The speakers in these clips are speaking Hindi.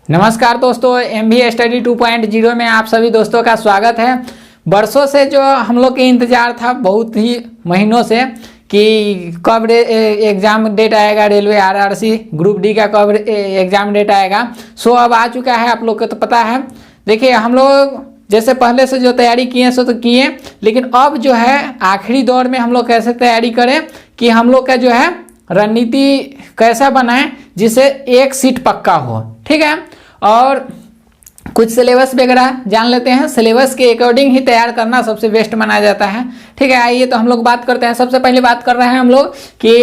नमस्कार दोस्तों, MBA स्टडी 2.0 में आप सभी दोस्तों का स्वागत है। बरसों से जो हम लोग के इंतज़ार था, बहुत ही महीनों से, कि कब एग्ज़ाम डेट आएगा, रेलवे RRC ग्रुप डी का कब एग्ज़ाम डेट आएगा। सो अब आ चुका है, आप लोग को तो पता है। देखिए, हम लोग जैसे पहले से जो तैयारी किए सो तो किए, लेकिन अब जो है आखिरी दौर में हम लोग कैसे तैयारी करें कि हम लोग का जो है रणनीति कैसा बनाएं जिससे एक सीट पक्का हो। ठीक है, और कुछ सिलेबस वगैरह जान लेते हैं। सिलेबस के अकॉर्डिंग ही तैयार करना सबसे बेस्ट माना जाता है। ठीक है, आइए तो हम लोग बात करते हैं। सबसे पहले बात कर रहे हैं हम लोग कि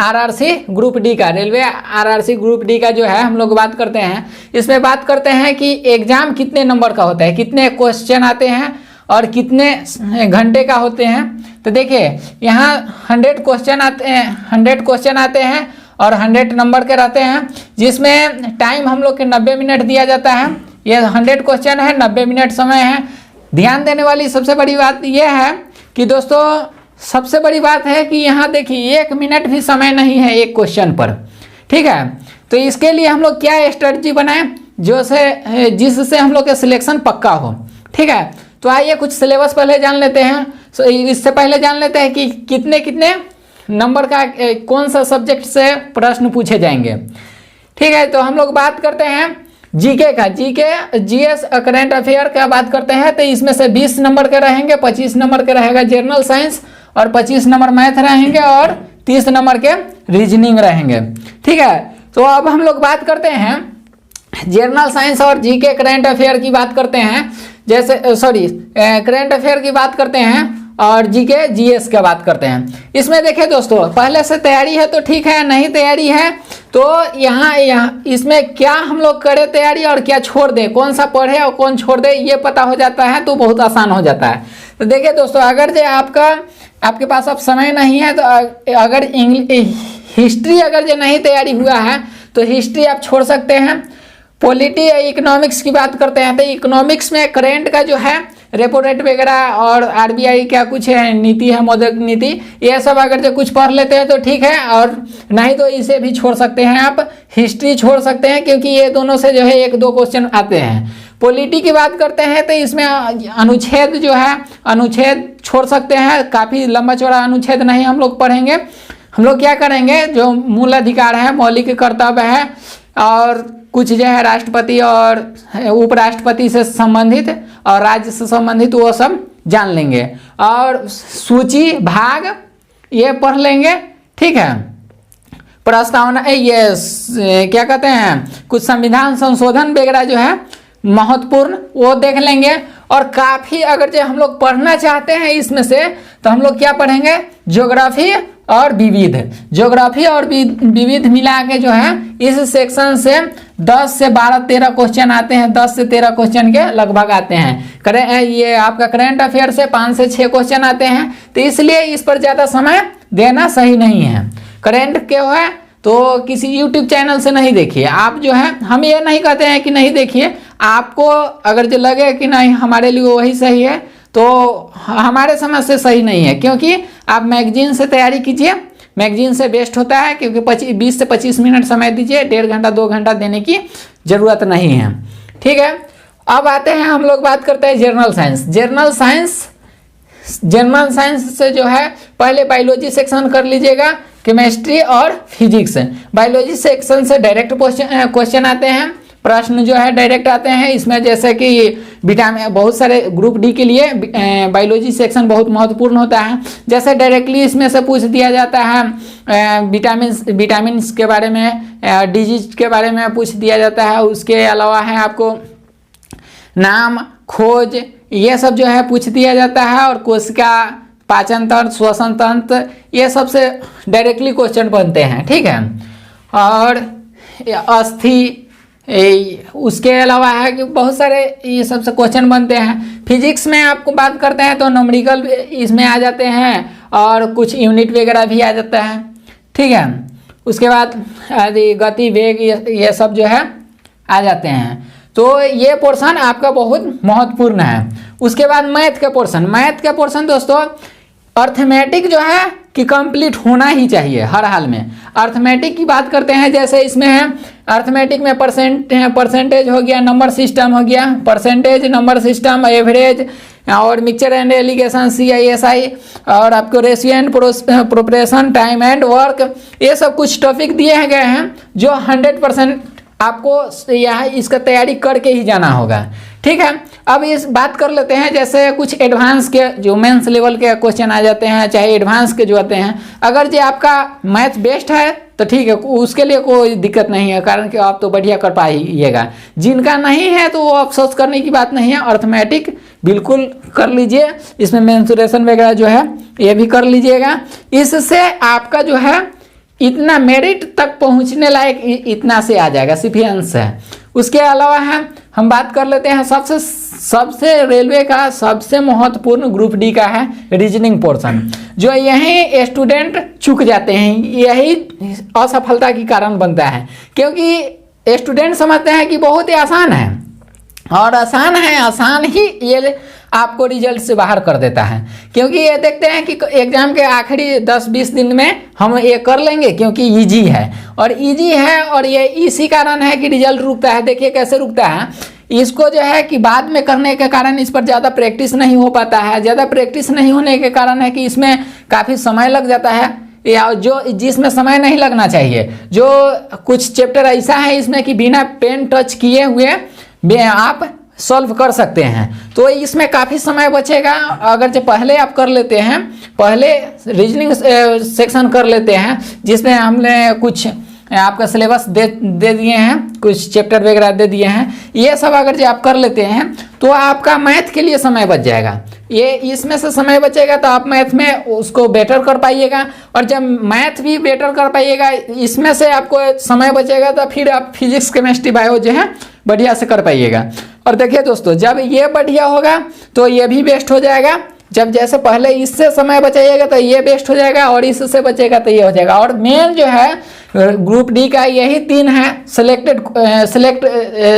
RRC ग्रुप डी का, रेलवे RRC ग्रुप डी का जो है हम लोग बात करते हैं। इसमें बात करते हैं कि एग्जाम कितने नंबर का होता है, कितने क्वेश्चन आते हैं और कितने घंटे का होते हैं। तो देखिए, यहाँ 100 क्वेश्चन आते हैं और 100 नंबर के रहते हैं, जिसमें टाइम हम लोग के 90 मिनट दिया जाता है। ये 100 क्वेश्चन है, 90 मिनट समय है। ध्यान देने वाली सबसे बड़ी बात यह है कि दोस्तों, सबसे बड़ी बात है कि यहाँ देखिए 1 मिनट भी समय नहीं है एक क्वेश्चन पर। ठीक है, तो इसके लिए हम लोग क्या स्ट्रेटजी बनाएं जिससे हम लोग का सिलेक्शन पक्का हो। ठीक है, तो आइए कुछ सिलेबस पहले जान लेते हैं। इससे पहले जान लेते हैं कि कितने कितने नंबर का कौन सा सब्जेक्ट से प्रश्न पूछे जाएंगे। ठीक है, तो हम लोग बात करते हैं जीके का। GS करंट अफेयर का बात करते हैं। तो इसमें से 20 नंबर के रहेंगे, 25 नंबर के रहेगा जनरल साइंस और 25 नंबर मैथ रहेंगे और 30 नंबर के रीजनिंग रहेंगे। ठीक है, तो अब हम लोग बात करते हैं जनरल साइंस और जीके करंट अफेयर की बात करते हैं। जैसे करंट अफेयर की बात करते हैं और जीके GS का बात करते हैं। इसमें देखिए दोस्तों, पहले से तैयारी है तो ठीक है, नहीं तैयारी है तो यहाँ इसमें क्या हम लोग करें तैयारी और क्या छोड़ दें, कौन सा पढ़े और कौन छोड़ दे, ये पता हो जाता है तो बहुत आसान हो जाता है। तो देखिए दोस्तों, अगर जो आपके पास अब समय नहीं है तो अगर हिस्ट्री अगर जो नहीं तैयारी हुआ है तो हिस्ट्री आप छोड़ सकते हैं। पॉलिटी या इकोनॉमिक्स की बात करते हैं तो इकोनॉमिक्स में करेंट का जो है रेपो रेट वगैरह और RBI क्या कुछ है नीति है, मौद्रिक नीति, ये सब अगर जो कुछ पढ़ लेते हैं तो ठीक है, और नहीं तो इसे भी छोड़ सकते हैं। आप हिस्ट्री छोड़ सकते हैं क्योंकि ये दोनों से जो है 1-2 क्वेश्चन आते हैं। पॉलिटी की बात करते हैं तो इसमें अनुच्छेद जो है, अनुच्छेद छोड़ सकते हैं। काफ़ी लंबा चौड़ा अनुच्छेद नहीं हम लोग पढ़ेंगे। हम लोग क्या करेंगे, जो मूल अधिकार है, मौलिक कर्तव्य है और कुछ जो है राष्ट्रपति और उपराष्ट्रपति से संबंधित और राज्य से संबंधित, वो सब जान लेंगे। और सूची भाग ये पढ़ लेंगे। ठीक है, प्रस्तावना, ये क्या कहते हैं, कुछ संविधान संशोधन वगैरह जो है महत्वपूर्ण, वो देख लेंगे। और काफ़ी अगर जो हम लोग पढ़ना चाहते हैं इसमें से, तो हम लोग क्या पढ़ेंगे, ज्योग्राफी और विविध। ज्योग्राफी और विविध मिला के जो है इस सेक्शन से 10 से 12-13 क्वेश्चन आते हैं। 10 से 13 क्वेश्चन के लगभग आते हैं। ये आपका करंट अफेयर से 5 से 6 क्वेश्चन आते हैं, तो इसलिए इस पर ज़्यादा समय देना सही नहीं है। करंट क्या है तो किसी यूट्यूब चैनल से नहीं देखिए आप, जो है हम ये नहीं कहते हैं कि नहीं देखिए। आपको अगर जो लगे कि नहीं हमारे लिए वही सही है तो हमारे समझ से सही नहीं है, क्योंकि आप मैगजीन से तैयारी कीजिए। मैगजीन से बेस्ट होता है, क्योंकि 20 से 25 मिनट समय दीजिए, 1.5 घंटा 2 घंटा देने की ज़रूरत नहीं है। ठीक है, अब आते हैं हम लोग बात करते हैं जनरल साइंस। जनरल साइंस से जो है पहले बायोलॉजी सेक्शन कर लीजिएगा, केमिस्ट्री और फिजिक्स। बायोलॉजी सेक्शन से डायरेक्ट क्वेश्चन आते हैं, प्रश्न जो है डायरेक्ट आते हैं। इसमें जैसे कि विटामिन, बहुत सारे ग्रुप डी के लिए बायोलॉजी सेक्शन बहुत महत्वपूर्ण होता है। जैसे डायरेक्टली इसमें से पूछ दिया जाता है विटामिन के बारे में, डिजीज के बारे में पूछ दिया जाता है। उसके अलावा है आपको नाम, खोज, ये सब जो है पूछ दिया जाता है। और कोशिका, पाचन तंत्र, श्वसन तंत्र, ये सबसे डायरेक्टली क्वेश्चन बनते हैं। ठीक है, और अस्थि, उसके अलावा है कि बहुत सारे ये सबसे क्वेश्चन बनते हैं। फिजिक्स में आपको बात करते हैं तो न्यूमेरिकल इसमें आ जाते हैं और कुछ यूनिट वगैरह भी आ जाता है। ठीक है, उसके बाद गति, वेग, ये सब जो है आ जाते हैं। तो ये पोर्शन आपका बहुत महत्वपूर्ण है। उसके बाद मैथ का पोर्शन दोस्तों अर्थमेटिक जो है कि कंप्लीट होना ही चाहिए हर हाल में। अर्थमेटिक की बात करते हैं, जैसे इसमें है अर्थमेटिक में परसेंटेज हो गया, नंबर सिस्टम हो गया, परसेंटेज, नंबर सिस्टम, एवरेज और मिक्सचर एंड एलिगेशन, CISI और आपको ratio and proportion, time and work, ये सब कुछ टॉपिक दिए गए हैं जो 100% आपको यहाँ इसका तैयारी करके ही जाना होगा। ठीक है, अब इस बात कर लेते हैं, जैसे कुछ एडवांस के जो मेंस लेवल के क्वेश्चन आ जाते हैं, चाहे एडवांस के जो आते हैं, अगर जो आपका मैथ बेस्ट है तो ठीक है, उसके लिए कोई दिक्कत नहीं है, कारण कि आप तो बढ़िया कर पाइएगा। जिनका नहीं है तो वो अफसोस करने की बात नहीं है, अर्थमेटिक बिल्कुल कर लीजिए, इसमें मेंसुरेशन वगैरह जो है ये भी कर लीजिएगा। इससे आपका जो है इतना मेरिट तक पहुंचने लायक इतना से आ जाएगा, सिफियंस है। उसके अलावा है हम बात कर लेते हैं सबसे रेलवे का सबसे महत्वपूर्ण ग्रुप डी का है रीजनिंग पोर्शन, जो यही स्टूडेंट चूक जाते हैं, यही असफलता की कारण बनता है, क्योंकि स्टूडेंट समझते हैं कि बहुत ही आसान है, और आसान है, आसान ही ये आपको रिजल्ट से बाहर कर देता है, क्योंकि ये देखते हैं कि एग्जाम के आखिरी 10-20 दिन में हम ये कर लेंगे क्योंकि इजी है, और इजी है और ये इसी कारण है कि रिजल्ट रुकता है। देखिए कैसे रुकता है, इसको जो है कि बाद में करने के कारण इस पर ज़्यादा प्रैक्टिस नहीं हो पाता है, ज़्यादा प्रैक्टिस नहीं होने के कारण है कि इसमें काफ़ी समय लग जाता है, या जो जिसमें समय नहीं लगना चाहिए। जो कुछ चैप्टर ऐसा है इसमें कि बिना पेन टच किए हुए आप सॉल्व कर सकते हैं, तो इसमें काफ़ी समय बचेगा। अगर जो पहले आप कर लेते हैं, पहले रीजनिंग सेक्शन कर लेते हैं जिसमें हमने कुछ आपका सिलेबस दे दिए हैं, कुछ चैप्टर वगैरह दे दिए हैं, ये सब अगर जो आप कर लेते हैं तो आपका मैथ के लिए समय बच जाएगा। ये इसमें से समय बचेगा तो आप मैथ में उसको बेटर कर पाइएगा, और जब मैथ भी बेटर कर पाइएगा, इसमें से आपको समय बचेगा तो फिर आप फिजिक्स, केमिस्ट्री, बायो जो है बढ़िया से कर पाइएगा। और देखिए दोस्तों, जब ये बढ़िया होगा तो ये भी बेस्ट हो जाएगा, जब जैसे पहले इससे समय बचाइएगा तो ये बेस्ट हो जाएगा, और इससे बचेगा तो ये हो जाएगा। और मेन जो है ग्रुप डी का यही 3 है,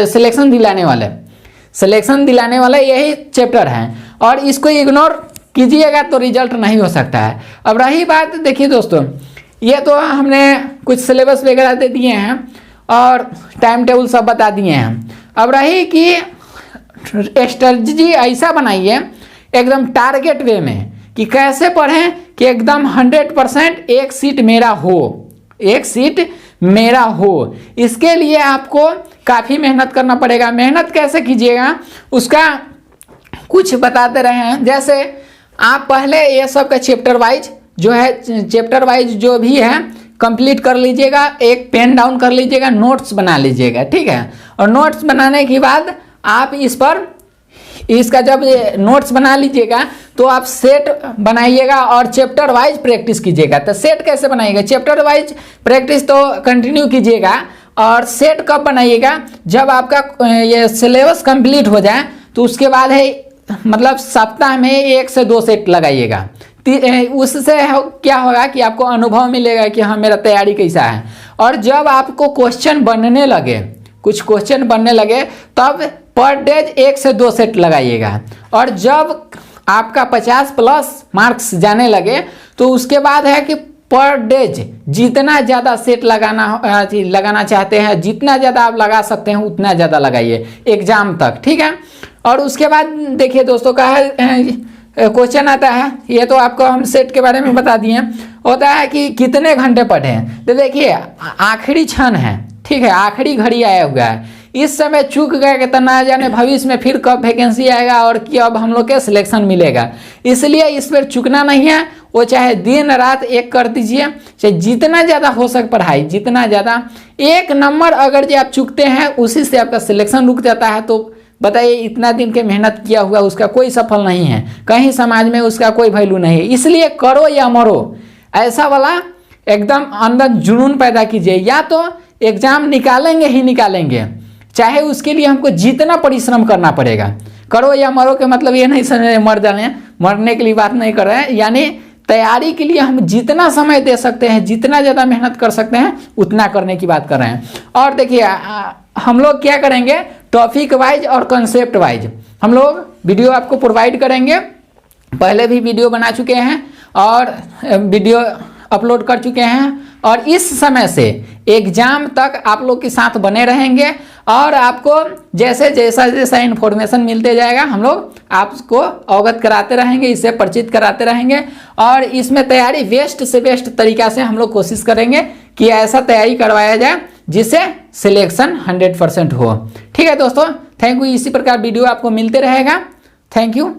सिलेक्शन दिलाने वाले यही चैप्टर हैं, और इसको इग्नोर कीजिएगा तो रिजल्ट नहीं हो सकता है। अब रही बात, देखिए दोस्तों, ये तो हमने कुछ सिलेबस वगैरह दे दिए हैं और टाइम टेबल सब बता दिए हैं। अब रही कि स्ट्रेटजी ऐसा बनाइए एकदम टारगेट वे में कि कैसे पढ़ें कि एकदम 100% एक सीट मेरा हो। इसके लिए आपको काफ़ी मेहनत करना पड़ेगा। मेहनत कैसे कीजिएगा उसका कुछ बताते रहे हैं। जैसे आप पहले ये सब का चैप्टर वाइज जो भी है कंप्लीट कर लीजिएगा, एक पेन डाउन कर लीजिएगा, नोट्स बना लीजिएगा, ठीक है। और नोट्स बनाने के बाद आप इसका जब नोट्स बना लीजिएगा तो आप सेट बनाइएगा और चैप्टर वाइज प्रैक्टिस कीजिएगा। तो सेट कैसे बनाइएगा, चैप्टर वाइज प्रैक्टिस तो कंटिन्यू कीजिएगा, और सेट कब बनाइएगा, जब आपका ये सिलेबस कंप्लीट हो जाए तो उसके बाद है मतलब सप्ताह में 1 से 2 सेट लगाइएगा। उससे क्या होगा कि आपको अनुभव मिलेगा कि हाँ मेरा तैयारी कैसा है। और जब आपको क्वेश्चन बनने लगे, कुछ क्वेश्चन बनने लगे, तब पर डे 1 से 2 सेट लगाइएगा। और जब आपका 50+ मार्क्स जाने लगे तो उसके बाद है कि पर डे जितना ज़्यादा सेट लगाना चाहते हैं, जितना ज़्यादा आप लगा सकते हैं उतना ज़्यादा लगाइए एग्जाम तक, ठीक है। और उसके बाद देखिए दोस्तों का क्वेश्चन आता है, ये तो आपको हम सेट के बारे में बता दिए, होता है कि कितने घंटे पढ़ें। तो देखिए आखिरी क्षण है, ठीक है, आखिरी घड़ी आया हुआ है, इस समय चूक गए तो ना जाने भविष्य में फिर कब वैकेंसी आएगा और कब हम लोग के सिलेक्शन मिलेगा। इसलिए इस पर चूकना नहीं है, वो चाहे दिन रात एक कर दीजिए, चाहे जितना ज़्यादा हो सके पढ़ाई, जितना ज़्यादा। 1 नंबर अगर जो आप चूकते हैं उसी से आपका सिलेक्शन रुक जाता है, तो बताइए इतना दिन के मेहनत किया हुआ उसका कोई सफल नहीं है, कहीं समाज में उसका कोई वैल्यू नहीं है। इसलिए करो या मरो, ऐसा वाला एकदम अंदर जुनून पैदा कीजिए। या तो एग्जाम निकालेंगे ही निकालेंगे, चाहे उसके लिए हमको जितना परिश्रम करना पड़ेगा। करो या मरो के मतलब ये नहीं समझे मर जाने, मरने के लिए बात नहीं कर रहे हैं, यानी तैयारी के लिए हम जितना समय दे सकते हैं, जितना ज़्यादा मेहनत कर सकते हैं उतना करने की बात कर रहे हैं। और देखिए हम लोग क्या करेंगे, टॉपिक वाइज और कंसेप्ट वाइज हम लोग वीडियो आपको प्रोवाइड करेंगे, पहले भी वीडियो बना चुके हैं। और वीडियो अपलोड कर चुके हैं, और इस समय से एग्जाम तक आप लोग के साथ बने रहेंगे। और आपको जैसे जैसा इन्फॉर्मेशन मिलते जाएगा हम लोग आपको अवगत कराते रहेंगे, इससे परिचित कराते रहेंगे। और इसमें तैयारी बेस्ट से बेस्ट तरीका से हम लोग कोशिश करेंगे कि ऐसा तैयारी करवाया जाए जिससे सिलेक्शन 100% हो। ठीक है दोस्तों, थैंक यू। इसी प्रकार वीडियो आपको मिलते रहेगा। Thank you.